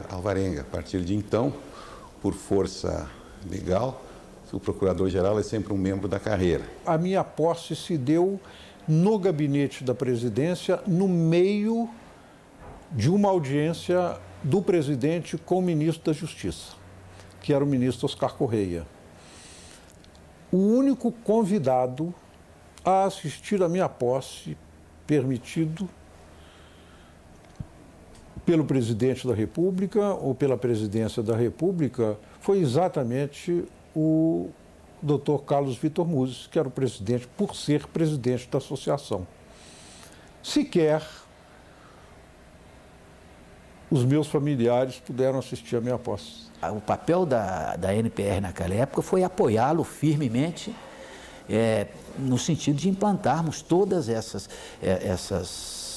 alvarenga. A partir de então, por força legal, o procurador-geral é sempre um membro da carreira. A minha posse se deu no gabinete da presidência, no meio de uma audiência do presidente com o ministro da Justiça, que era o ministro Oscar Correia. O único convidado a assistir à minha posse, permitido pelo presidente da República ou pela presidência da República, foi exatamente o Dr. Carlos Vitor Musi, que era o presidente, por ser presidente da associação. Sequer os meus familiares puderam assistir à minha posse. O papel da NPR naquela época foi apoiá-lo firmemente, no sentido de implantarmos todas essas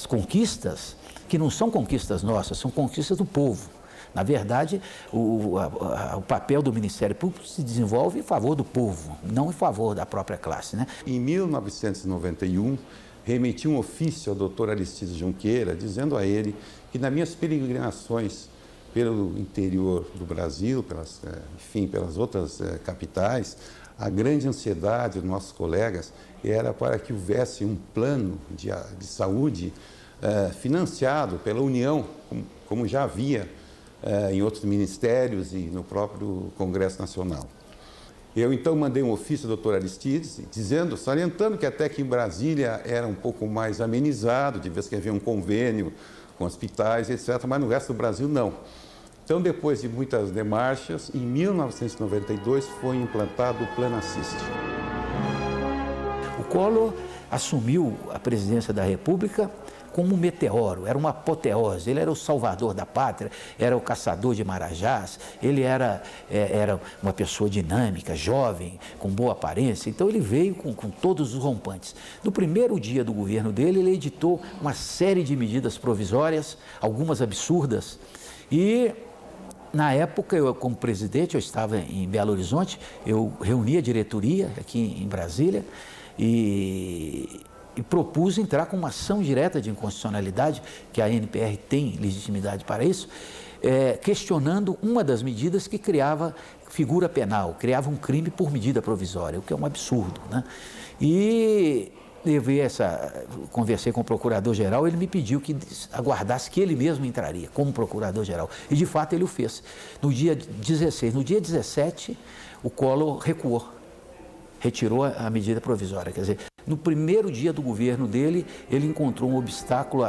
conquistas, que não são conquistas nossas, são conquistas do povo. Na verdade, o papel do Ministério Público se desenvolve em favor do povo, não em favor da própria classe, né? Em 1991, remeti um ofício ao Dr. Aristides Junqueira, dizendo a ele que nas minhas peregrinações pelo interior do Brasil, pelas outras capitais, a grande ansiedade dos nossos colegas era para que houvesse um plano de saúde financiado pela União, como já havia em outros ministérios e no próprio Congresso Nacional. Eu, então, mandei um ofício ao doutor Aristides, salientando que até que em Brasília era um pouco mais amenizado, de vez que havia um convênio com hospitais, etc., mas no resto do Brasil, não. Então, depois de muitas demarchas, em 1992 foi implantado o Plano Assist. O Collor assumiu a presidência da República como um meteoro, era uma apoteose, ele era o salvador da pátria, era o caçador de marajás, ele era uma pessoa dinâmica, jovem, com boa aparência, então ele veio com todos os rompantes. No primeiro dia do governo dele, ele editou uma série de medidas provisórias, algumas absurdas, e na época, eu como presidente, eu estava em Belo Horizonte, eu reuni a diretoria aqui em Brasília e propus entrar com uma ação direta de inconstitucionalidade, que a ANPR tem legitimidade para isso, questionando uma das medidas que criava figura penal, criava um crime por medida provisória, o que é um absurdo, né? E conversei com o procurador-geral, ele me pediu que aguardasse que ele mesmo entraria como procurador-geral. E, de fato, ele o fez. No dia 16. No dia 17, o Collor recuou, retirou a medida provisória. Quer dizer, no primeiro dia do governo dele, ele encontrou um obstáculo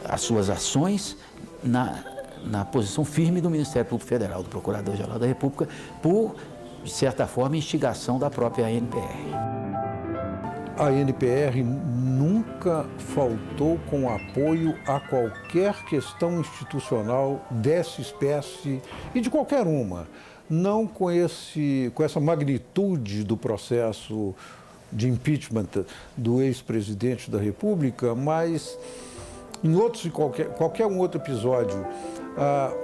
às suas ações na posição firme do Ministério Público Federal, do Procurador-Geral da República, por, de certa forma, instigação da própria ANPR. A ANPR nunca faltou com apoio a qualquer questão institucional dessa espécie e de qualquer uma. Não com essa magnitude do processo de impeachment do ex-presidente da República, mas em outros e qualquer um outro episódio,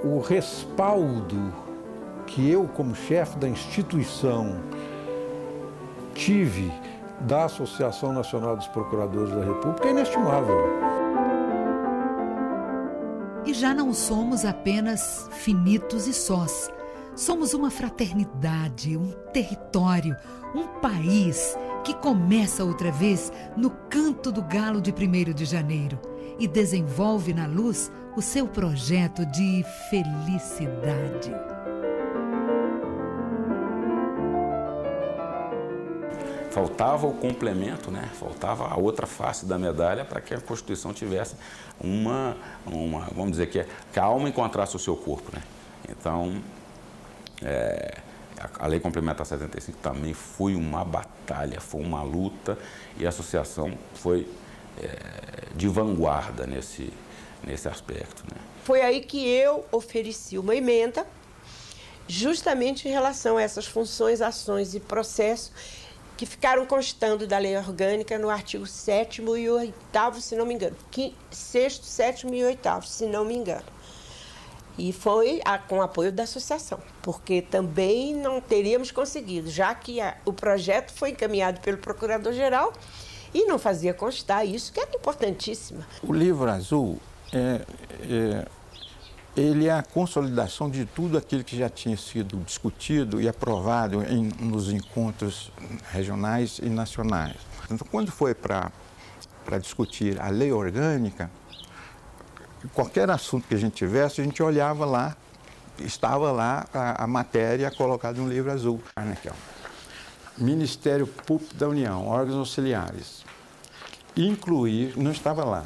o respaldo que eu, como chefe da instituição, tive da Associação Nacional dos Procuradores da República é inestimável. E já não somos apenas finitos e sós. Somos uma fraternidade, um território, um país que começa outra vez no canto do galo de 1º de janeiro e desenvolve na luz o seu projeto de felicidade. Faltava o complemento, né? Faltava a outra face da medalha para que a Constituição tivesse vamos dizer que a alma encontrasse o seu corpo, né? Então, a Lei Complementar 75 também foi uma batalha, foi uma luta, e a associação foi de vanguarda nesse aspecto, né? Foi aí que eu ofereci uma emenda justamente em relação a essas funções, ações e processos que ficaram constando da lei orgânica no artigo 7º e 8º, se não me engano. 6º, 7º e 8º, se não me engano. E foi com apoio da associação, porque também não teríamos conseguido, já que o projeto foi encaminhado pelo Procurador-Geral e não fazia constar isso, que era importantíssimo. O Livro Azul ele é a consolidação de tudo aquilo que já tinha sido discutido e aprovado nos encontros regionais e nacionais. Então, quando foi para discutir a lei orgânica, qualquer assunto que a gente tivesse, a gente olhava lá, estava lá a matéria colocada no livro azul. Aqui, ó. Ministério Público da União, órgãos auxiliares. Incluir, não estava lá,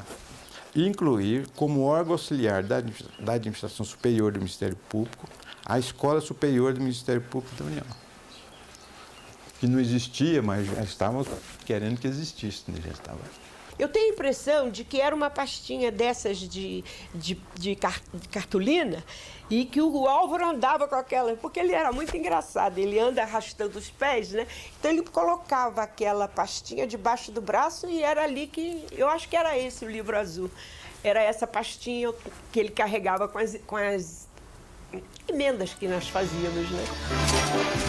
incluir como órgão auxiliar da Administração Superior do Ministério Público a Escola Superior do Ministério Público da União. Que não existia, mas já estavam querendo que existisse. Né? Já estava. Eu tenho a impressão de que era uma pastinha dessas de cartolina e que o Álvaro andava com aquela, porque ele era muito engraçado, ele anda arrastando os pés, né? Então ele colocava aquela pastinha debaixo do braço e era ali que, eu acho que era esse o livro azul. Era essa pastinha que ele carregava com as emendas que nós fazíamos, né?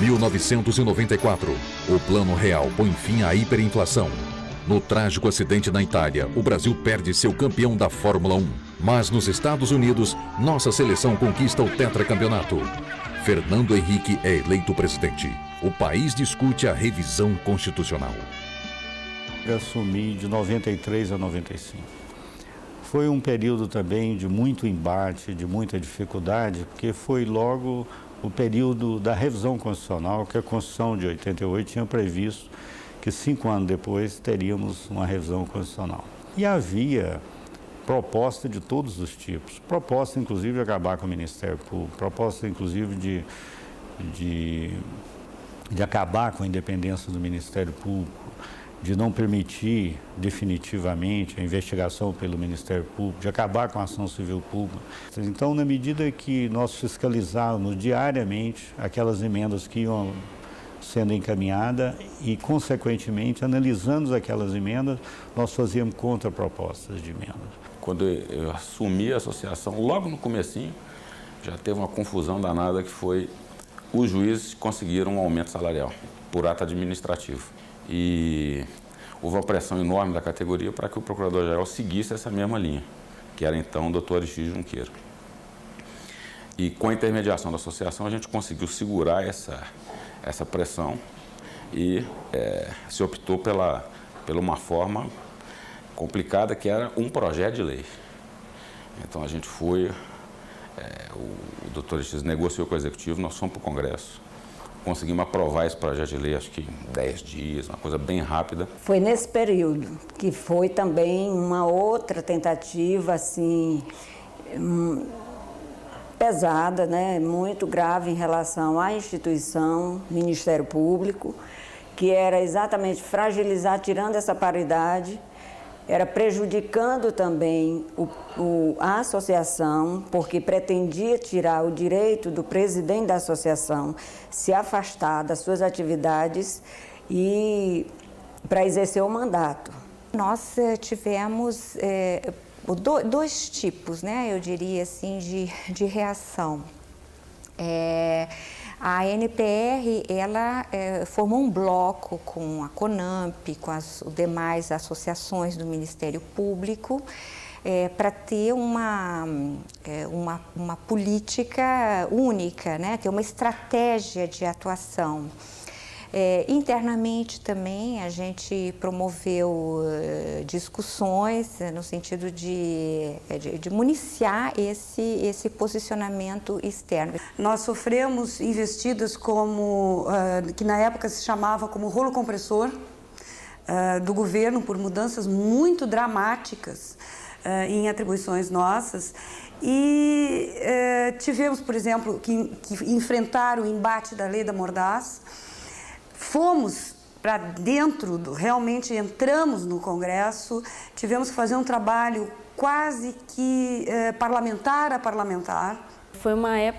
1994, o Plano Real põe fim à hiperinflação. No trágico acidente na Itália, o Brasil perde seu campeão da Fórmula 1. Mas nos Estados Unidos, nossa seleção conquista o tetracampeonato. Fernando Henrique é eleito presidente. O país discute a revisão constitucional. Eu assumi de 93 a 95. Foi um período também de muito embate, de muita dificuldade, porque foi logo o período da revisão constitucional, que a Constituição de 88 tinha previsto que 5 anos depois teríamos uma revisão constitucional. E havia proposta de todos os tipos, proposta inclusive de acabar com o Ministério Público, proposta inclusive de acabar com a independência do Ministério Público, de não permitir definitivamente a investigação pelo Ministério Público, de acabar com a ação civil pública. Então, na medida que nós fiscalizávamos diariamente aquelas emendas que iam sendo encaminhada e, consequentemente, analisando aquelas emendas, nós fazíamos contrapropostas de emendas. Quando eu assumi a associação, logo no comecinho, já teve uma confusão danada que foi os juízes conseguiram um aumento salarial por ato administrativo. E houve uma pressão enorme da categoria para que o procurador-geral seguisse essa mesma linha, que era então o doutor Aristides Junqueira. E com a intermediação da associação, a gente conseguiu segurar essa pressão e se optou pela uma forma complicada que era um projeto de lei. Então a gente foi, o doutor Aristides negociou com o Executivo, nós fomos para o Congresso, conseguimos aprovar esse projeto de lei, acho que em 10 dias, uma coisa bem rápida. Foi nesse período que foi também uma outra tentativa, assim, pesada, né, muito grave em relação à instituição, Ministério Público, que era exatamente fragilizar, tirando essa paridade, era prejudicando também a associação, porque pretendia tirar o direito do presidente da associação se afastar das suas atividades e para exercer o mandato. Nós tivemos dois tipos, né, eu diria assim, de reação. A NPR, ela formou um bloco com a CONAMP, com as demais associações do Ministério Público, para ter uma política única, né, ter uma estratégia de atuação. Internamente também a gente promoveu discussões no sentido de municiar esse posicionamento externo. Nós sofremos investidas como, que na época se chamava como rolo compressor do governo por mudanças muito dramáticas em atribuições nossas. E tivemos, por exemplo, que enfrentar o embate da lei da Mordaz. Fomos para dentro, realmente entramos no Congresso, tivemos que fazer um trabalho quase que parlamentar a parlamentar. Foi uma época